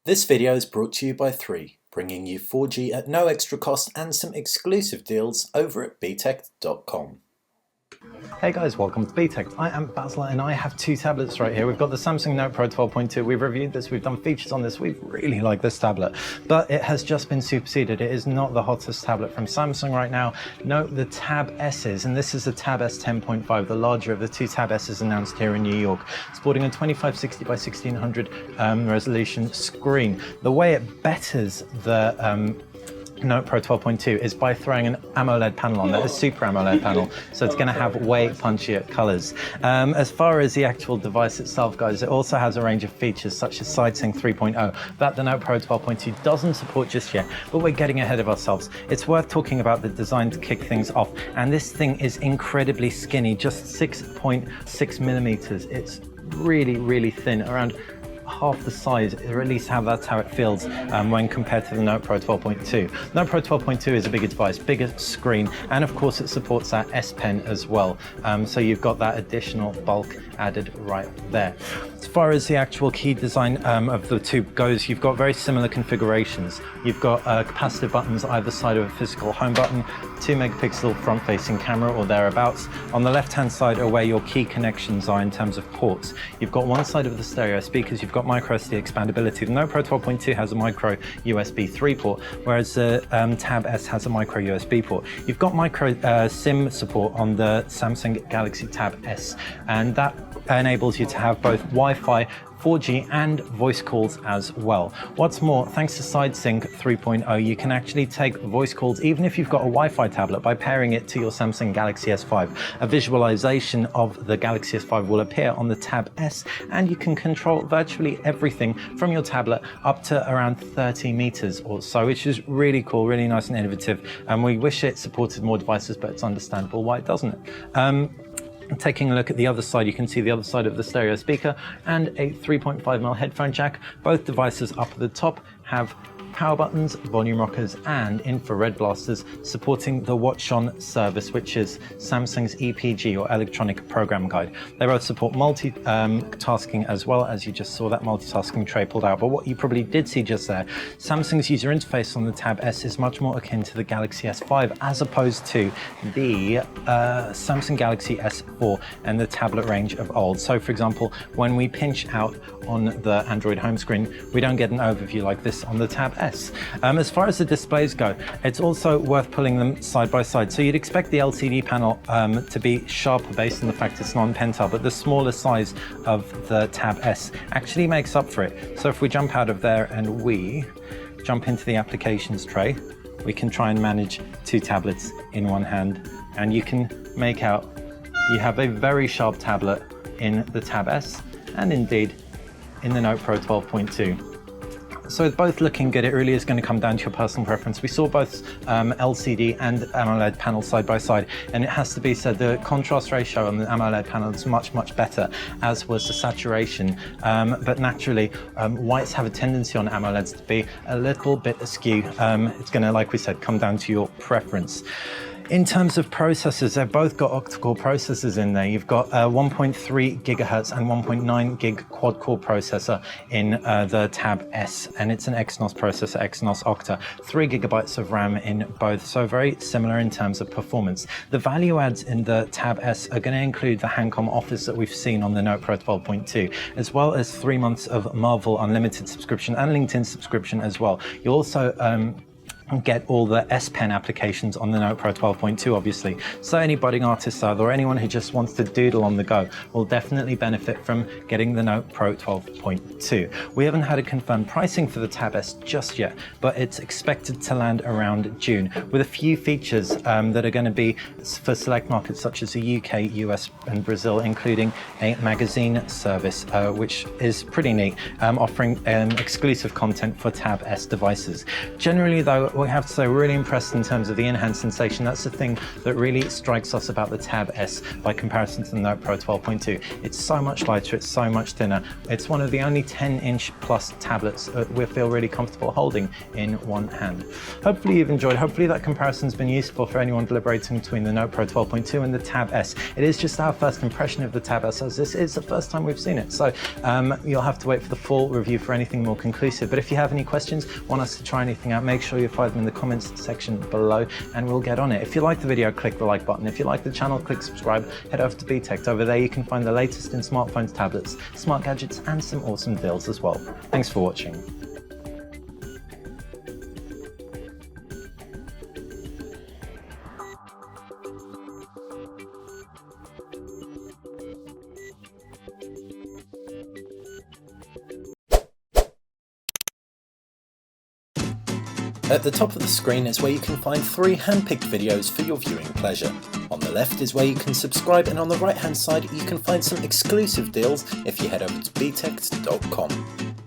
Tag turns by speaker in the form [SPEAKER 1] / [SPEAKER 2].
[SPEAKER 1] This video is brought to you by 3, bringing you 4G at no extra cost and some exclusive deals over at btech.com.
[SPEAKER 2] Hey guys, welcome to BTech. I am Basil and I have two tablets right here. We've got the Samsung Note Pro 12.2. We've reviewed this, we've done features on this. We really like this tablet, but it has just been superseded. It is not the hottest tablet from Samsung right now. No, the Tab S is, and this is the Tab S 10.5, the larger of the two Tab S's announced here in New York, sporting a 2560 by 1600 resolution screen. The way it betters the Note Pro 12.2 is by throwing an AMOLED panel on there, a Super AMOLED panel, so it's going to have way punchier colors. As far as the actual device itself goes, it also has a range of features such as SideSync 3.0 that the Note Pro 12.2 doesn't support just yet, but we're getting ahead of ourselves. It's worth talking about the design to kick things off, and this thing is incredibly skinny, just 6.6 millimeters. It's really thin, around half the size, or at least that's how it feels when compared to the Note Pro 12.2. Note Pro 12.2 is a bigger device, bigger screen, and of course it supports that S Pen as well. So you've got that additional bulk added right there. As far as the actual key design of the two goes, you've got very similar configurations. You've got capacitive buttons either side of a physical home button, 2 megapixel front-facing camera or thereabouts. On the left-hand side are where your key connections are in terms of ports. You've got one side of the stereo speakers, you've got micro SD expandability. The Note Pro 12.2 has a micro USB 3 port, whereas the Tab S has a micro USB port. You've got micro SIM support on the Samsung Galaxy Tab S, and that enables you to have both Wi-Fi, 4G and voice calls as well. What's more, thanks to SideSync 3.0, you can actually take voice calls even if you've got a Wi-Fi tablet by pairing it to your Samsung Galaxy S5. A visualization of the Galaxy S5 will appear on the Tab S, and you can control virtually everything from your tablet up to around 30 meters or so, which is really cool, really nice and innovative. And we wish it supported more devices, but it's understandable why it doesn't. Taking a look at the other side, you can see the other side of the stereo speaker and a 3.5mm headphone jack. Both devices up at the top have power buttons, volume rockers and infrared blasters, supporting the Watch On service, which is Samsung's EPG or electronic program guide. They both support multitasking as well, as you just saw that multitasking tray pulled out. But what you probably did see just there, Samsung's user interface on the Tab S is much more akin to the Galaxy S5 as opposed to the Samsung Galaxy S4 and the tablet range of old. So for example, when we pinch out on the Android home screen, we don't get an overview like this on the Tab S. As far as the displays go, it's also worth pulling them side by side. So you'd expect the LCD panel to be sharper based on the fact it's non-pentel, but the smaller size of the Tab S actually makes up for it. So if we jump out of there and we jump into the applications tray, we can try and manage two tablets in one hand, and you can make out you have a very sharp tablet in the Tab S and indeed in the Note Pro 12.2. So both looking good. It really is going to come down to your personal preference. We saw both LCD and AMOLED panels side by side, and it has to be said the contrast ratio on the AMOLED panel is much better, as was the saturation. But naturally, whites have a tendency on AMOLEDs to be a little bit askew. It's going to, like we said, come down to your preference. In terms of processors, they've both got octa-core processors in there. You've got a 1.3 gigahertz and 1.9 gig quad-core processor in the Tab S, and it's an Exynos processor, Exynos Octa. 3 gigabytes of RAM in both, so very similar in terms of performance. The value adds in the Tab S are going to include the Handcom Office that we've seen on the Note Pro 12.2, as well as 3 months of Marvel Unlimited subscription and LinkedIn subscription as well. You also get all the S Pen applications on the Note Pro 12.2, obviously. So any budding artists out there, or anyone who just wants to doodle on the go, will definitely benefit from getting the Note Pro 12.2. We haven't had a confirmed pricing for the Tab S just yet, but it's expected to land around June, with a few features that are going to be for select markets such as the UK, US and Brazil, including a magazine service, which is pretty neat, offering exclusive content for Tab S devices. Generally though, we have to say we're really impressed in terms of the in-hand sensation. That's the thing that really strikes us about the Tab S by comparison to the Note Pro 12.2. It's so much lighter, it's so much thinner. It's one of the only 10-inch plus tablets that we feel really comfortable holding in one hand. Hopefully you've enjoyed, hopefully that comparison's been useful for anyone deliberating between the Note Pro 12.2 and the Tab S. It is just our first impression of the Tab S, as this is the first time we've seen it. So you'll have to wait for the full review for anything more conclusive. But if you have any questions, want us to try anything out, make sure you find them in the comments section below and we'll get on it. If you like the video, click the like button. If you like the channel, click subscribe. Head over to BTech. Over there you can find the latest in smartphones, tablets, smart gadgets and some awesome deals as well. Thanks for watching.
[SPEAKER 1] At the top of the screen is where you can find 3 hand-picked videos for your viewing pleasure. On the left is where you can subscribe, and on the right hand side you can find some exclusive deals if you head over to btech.com.